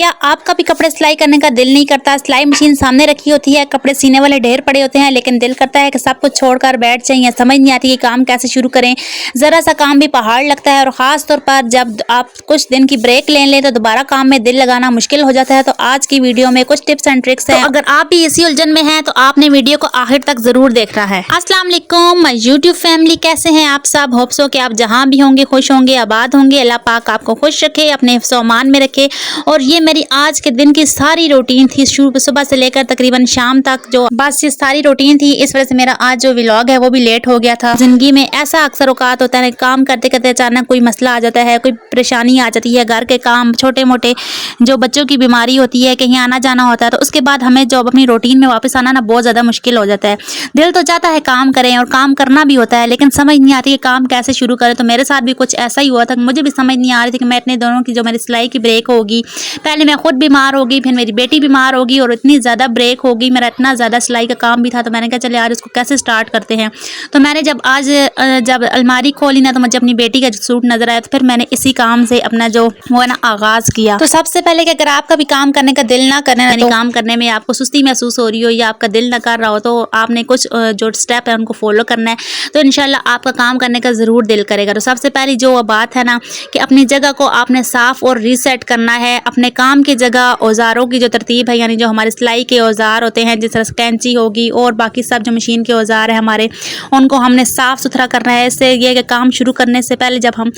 क्या आपका भी कपड़े सिलाई करने का दिल नहीं करता? सिलाई मशीन सामने रखी होती है, कपड़े सीने वाले ढेर पड़े होते हैं, लेकिन दिल करता है कि सब कुछ छोड़कर बैठ जाएं। समझ नहीं आती कि काम कैसे शुरू करें। ज़रा सा काम भी पहाड़ लगता है और ख़ास तौर पर जब आप कुछ दिन की ब्रेक ले लें तो दोबारा काम में दिल लगाना मुश्किल हो जाता है। तो आज की वीडियो में कुछ टिप्स एंड ट्रिक्स हैं। तो अगर आप भी इसी उलझन में हैं तो आपने वीडियो को आखिर तक ज़रूर देखना है। अस्सलाम वालेकुम माय यूट्यूब फैमिली, कैसे हैं आप सब? होप सो कि आप जहाँ भी होंगे खुश होंगे, आबाद होंगे। अल्लाह पाक आपको खुश रखे, अपने हिफ्ज़-ओ-अमान में रखे। और ये मेरी आज के दिन की सारी रूटीन थी, सुबह से लेकर तकरीबन शाम तक, जो बस ये सारी रूटीन थी। इस वजह से मेरा आज जो व्लॉग है वो भी लेट हो गया था। जिंदगी में ऐसा अक्सर औकात होता है, काम करते करते अचानक कोई मसला आ जाता है, कोई परेशानी आ जाती है, घर के काम, छोटे मोटे जो बच्चों की बीमारी होती है, कहीं आना जाना होता है, तो उसके बाद हमें जो अपनी रूटीन में वापस आना ना बहुत ज़्यादा मुश्किल हो जाता है। दिल तो चाहता है काम करें और काम करना भी होता है, लेकिन समझ नहीं आती कि काम कैसे शुरू करें। तो मेरे साथ भी कुछ ऐसा ही हुआ था, मुझे भी समझ नहीं आ रही थी कि मैं इतने दोनों की जो मेरी सिलाई की ब्रेक होगी, पहले मैं खुद बीमार होगी, फिर मेरी बेटी बीमार होगी और इतनी ज़्यादा ब्रेक होगी, मेरा इतना ज़्यादा सिलाई का काम भी था। तो मैंने कहा चले यार इसको कैसे स्टार्ट करते हैं। तो मैंने जब अलमारी खोली ना तो मुझे अपनी बेटी का सूट नजर आया, तो फिर मैंने इसी काम से अपना जो वो है ना आगाज़ किया। तो सबसे पहले कि अगर आपका भी काम करने का दिल ना करना, तो काम करने में आपको सुस्ती महसूस हो रही हो या आपका दिल ना कर रहा हो, तो आपने कुछ जो स्टेप है उनको फॉलो करना है, तो इंशाल्लाह आपका काम करने का ज़रूर दिल करेगा। तो सबसे पहली जो बात है ना कि अपनी जगह को आपने साफ़ और रीसेट करना है। अपने काम की जगह औजारों की जो तरतीब है, यानी जो हमारे सिलाई के औजार होते हैं, जिस तरह कैंची होगी और बाकी सब जो मशीन के औजार है हमारे, उनको हमने साफ़ सुथरा करना है। इससे ये कि काम शुरू करने से पहले जब हम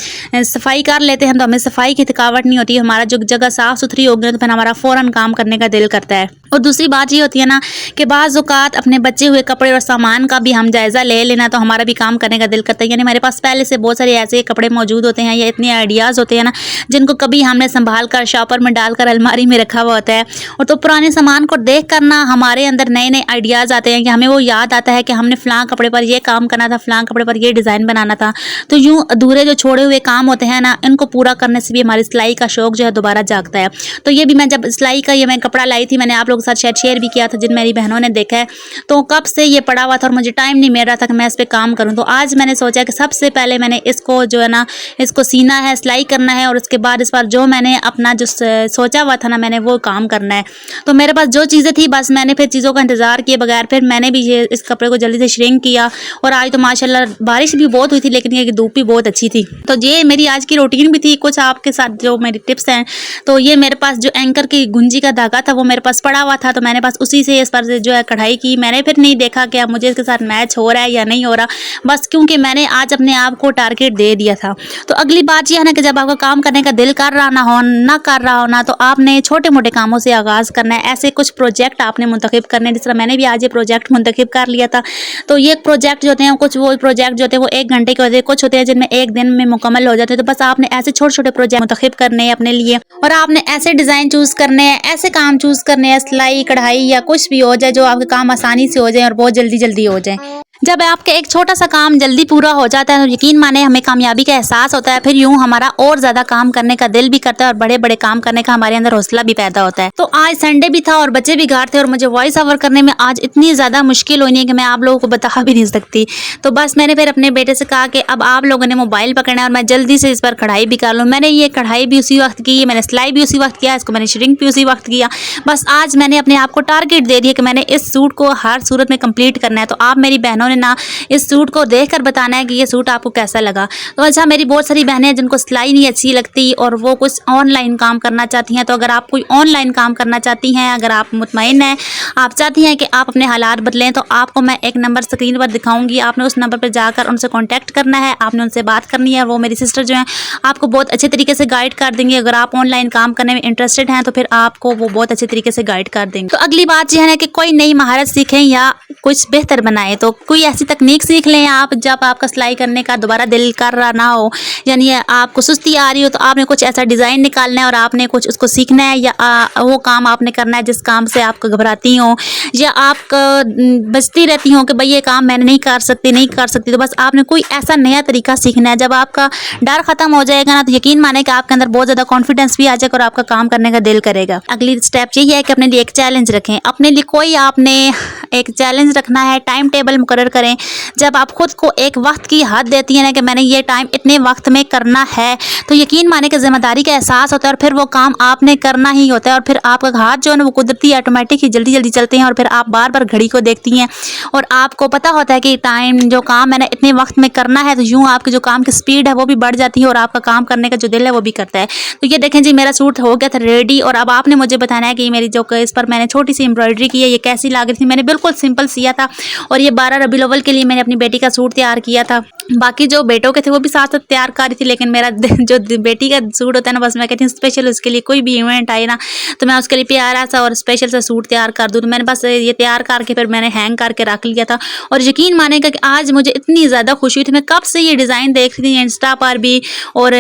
सफाई कर लेते हैं तो हमें सफाई की थकावट नहीं होती। हमारा जो जगह साफ़ सुथरी होगी तो फिर हमारा फ़ौरन काम करने का दिल करता है। और दूसरी बात ये होती है ना कि बाज़ औक़ात अपने बचे हुए कपड़े और सामान का भी हम जायज़ा ले लेना, तो हमारा भी काम करने का दिल करता है। यानी हमारे पास पहले से बहुत सारे ऐसे कपड़े मौजूद होते हैं या इतने आइडियाज़ होते हैं ना, जिनको कभी हमने संभाल कर शॉपर में डालकर अलमारी में रखा हुआ होता है। और तो पुराने सामान को देख कर ना हमारे अंदर नए नए आइडियाज़ आते हैं कि हमें वो याद आता है कि हमने फ़लाँ कपड़े पर ये काम करना था, फ़लाँ कपड़े पर ये डिज़ाइन बनाना था। तो यूँ अधूरे जो छोड़े हुए काम होते हैं ना, इनको पूरा करने से भी हमारी सिलाई का शौक़ जो है दोबारा जागता है। तो ये भी मैं जब सिलाई का ये मैं कपड़ा लाई थी, मैंने आप लोगों के साथ शायद शेयर भी किया था, जिन मेरी बहनों ने देखा है, तो कब से ये पड़ा हुआ था और मुझे टाइम नहीं मिल रहा था कि मैं इस पर काम करूँ। तो आज मैंने सोचा कि सबसे पहले मैंने इसको जो है ना इसको सीना है, सिलाई करना है, और उसके बाद इस पर जो मैंने अपना जो सोचा हुआ था ना मैंने वो काम करना है। तो मेरे पास जो चीज़ें थी बस मैंने फिर चीज़ों का इंतज़ार किए बगैर फिर मैंने भी ये इस कपड़े को जल्दी से श्रिंक किया। और आज तो माशाल्लाह बारिश भी बहुत हुई थी, लेकिन ये धूप भी बहुत अच्छी थी। तो ये मेरी आज की रूटीन भी थी, कुछ आपके साथ जो मेरी टिप्स हैं। तो ये मेरे पास जो एंकर की गुंजी का धागा था वो मेरे पास पड़ा हुआ था, तो मैंने बस उसी से इस पर से जो है कढ़ाई की। मैंने फिर नहीं देखा कि अब मुझे इसके साथ मैच हो रहा है या नहीं हो रहा, बस क्योंकि मैंने आज अपने आप को टारगेट दे दिया था। तो अगली बात यह है ना कि जब आपका काम करने का दिल कर रहा ना कर रहा हो ना, तो आपने छोटे मोटे कामों से आगाज़ करना है। ऐसे कुछ प्रोजेक्ट आपने मुंतखब करने हैं, जिस तरह मैंने भी आज ये प्रोजेक्ट मुंतखब कर लिया था। तो ये प्रोजेक्ट जो होते हैं, कुछ वो प्रोजेक्ट जो होते हैं वो 1 घंटे के होते हैं, कुछ होते हैं जिनमें 1 दिन में मुकम्मल हो जाते हैं। तो बस आपने ऐसे छोटे छोटे प्रोजेक्ट मुंतखब करने हैं अपने लिए, और आपने ऐसे डिज़ाइन चूज़ करने हैं, ऐसे काम चूज़ करने हैं, सिलाई कढ़ाई या कुछ भी हो जाए जो आपके काम आसानी से हो जाए और बहुत जल्दी हो जाए। जब आपके एक छोटा सा काम जल्दी पूरा हो जाता है तो यकीन माने हमें कामयाबी का एहसास होता है। फिर यूं हमारा और ज़्यादा काम करने का दिल भी करता है और बड़े बड़े काम करने का हमारे अंदर हौसला भी पैदा होता है। तो आज संडे भी था और बच्चे भी घर थे, और मुझे वॉइस ओवर करने में आज इतनी ज़्यादा मुश्किल हुई है कि मैं आप लोगों को बता भी नहीं सकती। तो बस मैंने फिर अपने बेटे से कहा कि अब आप लोगों ने मोबाइल पकड़ना है और मैं जल्दी से इस पर कढ़ाई भी कर लूँ। मैंने ये कढ़ाई भी उसी वक्त की, मैंने सिलाई भी उसी वक्त किया, इसको मैंने श्रिंक भी उसी वक्त किया। बस आज मैंने अपने आप को टारगेट दे दिया कि मैंने इस सूट को हर सूरत में कंप्लीट करना है। तो आप मेरी बहनों ने ना इस सूट को देखकर बताना है कि ये सूट आपको कैसा लगा। तो अच्छा, मेरी बहुत सारी बहनें हैं जिनको सिलाई नहीं अच्छी लगती और वो कुछ ऑनलाइन काम करना चाहती हैं। तो अगर आप कोई ऑनलाइन काम करना चाहती हैं, अगर आप मुतमईन हैं, आप चाहती हैं कि आप अपने हालात बदलें, तो आपको मैं एक नंबर स्क्रीन पर दिखाऊंगी। आपने उस नंबर पर जाकर उनसे कॉन्टैक्ट करना है, आपने उनसे बात करनी है। वो मेरी सिस्टर जो हैं आपको बहुत अच्छे तरीके से गाइड कर देंगे। अगर आप ऑनलाइन काम करने में इंटरेस्टेड हैं तो फिर आपको वो बहुत अच्छे तरीके से गाइड कर देंगे। तो अगली बात यह है कि कोई नई महारत सीखें या कुछ बेहतर बनाएं, तो कोई ऐसी तकनीक सीख लें आप जब आपका सिलाई करने का दोबारा दिल कर रहा ना हो, यानी आपको सुस्ती आ रही हो, तो आपने कुछ ऐसा डिज़ाइन निकालना है और आपने कुछ उसको सीखना है, या वो काम आपने करना है जिस काम से आपको घबराती हो या आप बचती रहती हो कि भाई ये काम मैंने नहीं कर सकती। तो बस आपने कोई ऐसा नया तरीका सीखना है। जब आपका डर ख़त्म हो जाएगा ना, तो यकीन माने कि आपके अंदर बहुत ज़्यादा कॉन्फिडेंस भी आ जाएगा और आपका काम करने का दिल करेगा। अगली स्टेप यही है कि अपने लिए एक चैलेंज रखें। अपने लिए कोई आपने एक चैलेंज रखना है, टाइम टेबल मुकर्रर करें। जब आप खुद को एक वक्त की हद देती हैं ना कि मैंने ये टाइम इतने वक्त में करना है, तो यकीन माने कि ज़िम्मेदारी का एहसास होता है और फिर वो काम आपने करना ही होता है। और फिर आपका हाथ जो है ना वो कुदरती ऑटोमेटिक ही जल्दी जल्दी चलते हैं और फिर आप बार बार घड़ी को देखती हैं और आपको पता होता है कि टाइम जो काम मैंने इतने वक्त में करना है, तो यूँ आपकी जो काम की स्पीड है वो भी बढ़ जाती है और आपका काम करने का जो दिल है वो भी करता है। तो ये देखें जी, मेरा सूट हो गया था रेडी और अब आपने मुझे बताना है कि मेरी जो इस पर मैंने छोटी सी एम्ब्रॉयडरी की है ये कैसी लग रही थी। मैंने बिल्कुल सिंपल सिया था और ये 12 रबीउल अव्वल के लिए मैंने अपनी बेटी का सूट तैयार किया था। बाकी जो बेटों के थे वो भी साथ साथ तैयार कर रही थी, लेकिन मेरा जो बेटी का सूट होता है ना, बस मैं कहती हूँ स्पेशल उसके लिए कोई भी इवेंट आए ना तो मैं उसके लिए प्यारा सा और स्पेशल सा सूट तैयार कर दूँ। तो मैंने बस ये तैयार करके फिर मैंने हैंग करके रख लिया था और यकीन मानेगा कि आज मुझे इतनी ज़्यादा खुशी हुई थी। मैं कब से ये डिज़ाइन देख रही थी, इंस्टा पर भी और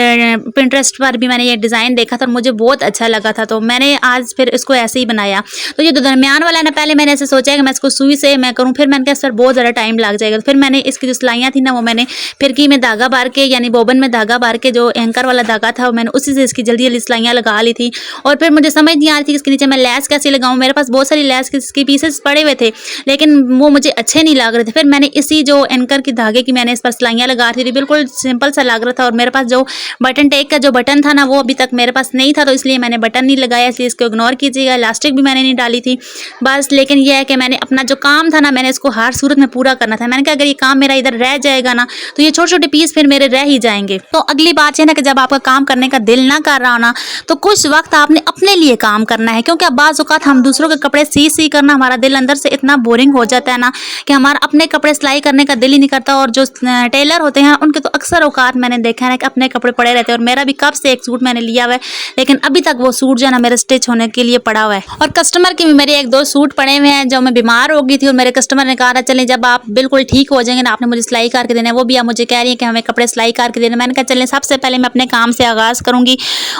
पिंटरेस्ट पर भी मैंने ये डिज़ाइन देखा था और मुझे बहुत अच्छा लगा था, तो मैंने आज फिर इसको ऐसे ही बनाया। तो ये जो दरमियान वाला है ना, पहले मैंने ऐसे सोचा कि मैं इसको सुई से मैं करूँ, फिर मैंने कहा सर बहुत ज़्यादा टाइम लग जाएगा। तो फिर मैंने इसकी जो सिलाइयाँ थी ना वो मैंने फिरकी में धागा बार के यानी बोबन में धागा बार के जो एंकर वाला धागा था मैंने उसी से इसकी जल्दी जल्दी सिलाइयाँ लगा ली थी। और फिर मुझे समझ नहीं आ रही थी कि इसके नीचे मैं लैस कैसे लगाऊँ। मेरे पास बहुत सारी लैस के पीसेस पड़े हुए थे लेकिन वो मुझे अच्छे नहीं लग रहे थे। फिर मैंने इसी जो एंकर की धागे की मैंने इस पर सिलाइयाँ लगा रही थी, बिल्कुल सिंपल सा लग रहा था। और मेरे पास जो बटन टेक का जो बटन था ना वो अभी तक मेरे पास नहीं था, तो इसलिए मैंने बटन नहीं लगाया, इसलिए इसको इग्नोर कीजिएगा। इलास्टिक भी मैंने नहीं डाली थी बस। लेकिन यह है कि मैंने अपना जो काम था ना मैंने इसको हर सूरत में पूरा करना था। मैंने कहा अगर ये काम मेरा इधर रह जाएगा ना तो ये छोटे छोटे पीस फिर मेरे रह ही जाएंगे। तो अगली बात है ना कि जब आपका काम करने का दिल ना कर रहा हो ना तो कुछ वक्त आपने अपने लिए काम करना है, क्योंकि अब बाज़ औक़ात हम दूसरों के कपड़े सी करना हमारा दिल अंदर से इतना बोरिंग हो जाता है ना कि हमारा अपने कपड़े सिलाई करने का दिल ही नहीं करता। और जो टेलर होते हैं उनके तो अक्सर औक़ात मैंने देखा है कि अपने कपड़े पड़े रहते हैं। और मेरा भी कब से एक सूट मैंने लिया हुआ है लेकिन अभी तक वो सूट जो है ना मेरे स्टिच होने के लिए पड़ा हुआ है। और कस्टमर के भी मेरे 1-2 सूट पड़े हुए हैं जो मैं बीमार हो गई थी और मेरे कस्टमर ने कहा चलें जब आप बिल्कुल ठीक हो जाएंगे ना आपने मुझे सिलाई करके देना है। वो भी आप मुझे कह रही है कि हमें कपड़े सिलाई करके देना। मैंने कहा चलें सबसे पहले मैं अपने काम से आगाज़ करूँगी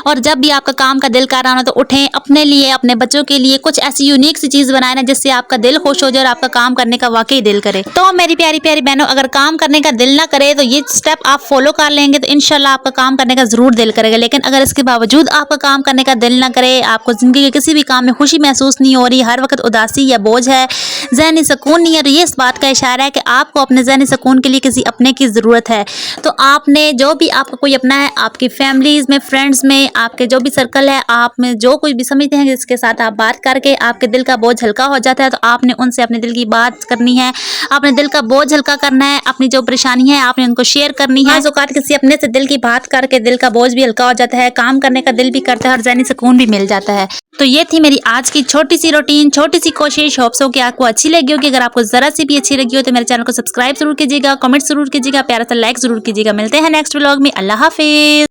और जब भी आपका काम का दिल कर रहा हो तो उठें, अपने लिए अपने बच्चों के लिए कुछ ऐसी यूनिक सी चीज़ बनाए ना जिससे आपका दिल खुश हो जाए और आपका काम करने का वाकई दिल करे। तो मेरी प्यारी प्यारी बहनों, अगर काम करने का दिल ना करे तो ये स्टेप आप फॉलो कर लेंगे तो इंशाल्लाह आपका काम करने का ज़रूर दिल करेगा। लेकिन अगर इसके बावजूद आपका काम करने का दिल ना करे, आपको ज़िंदगी के किसी भी काम में खुशी महसूस नहीं हो रही, हर वक्त उदासी या बोझ है, ज़हनी सुकून नहीं है, तो ये इस बात का इशारा है कि आपको अपने ज़हनी सुकून के लिए किसी अपने की ज़रूरत है। तो आपने जो भी आपका कोई अपना है, आपकी फैमिलीज़ में, फ्रेंड्स में, आपके जो भी सर्कल है, आप में जो कोई भी समझते हैं जिसके साथ आप बात करके आपके दिल का बोझ हल्का हो जाता है, तो आपने उनसे अपने दिल की बात करनी है, अपने दिल का बोझ हल्का करना है, अपनी जो परेशानी है आपने उनको शेयर करनी है। औक़ात किसी अपने से दिल की बात करके दिल का बोझ भी हल्का हो जाता है, काम करने का दिल भी करता है और ज़हनी सुकून भी मिल जाता है। तो ये थी मेरी आज की छोटी सी रूटीन, छोटी सी कोशिश। होप सो कि आपको अच्छी लगी होगी। अगर आपको ज़रा सी भी अच्छी लगी हो तो मेरे चैनल को सब्सक्राइब जरूर कीजिएगा, कमेंट जरूर कीजिएगा, प्यारा सा लाइक जरूर कीजिएगा। मिलते हैं नेक्स्ट व्लॉग में। अल्लाह हाफिज़।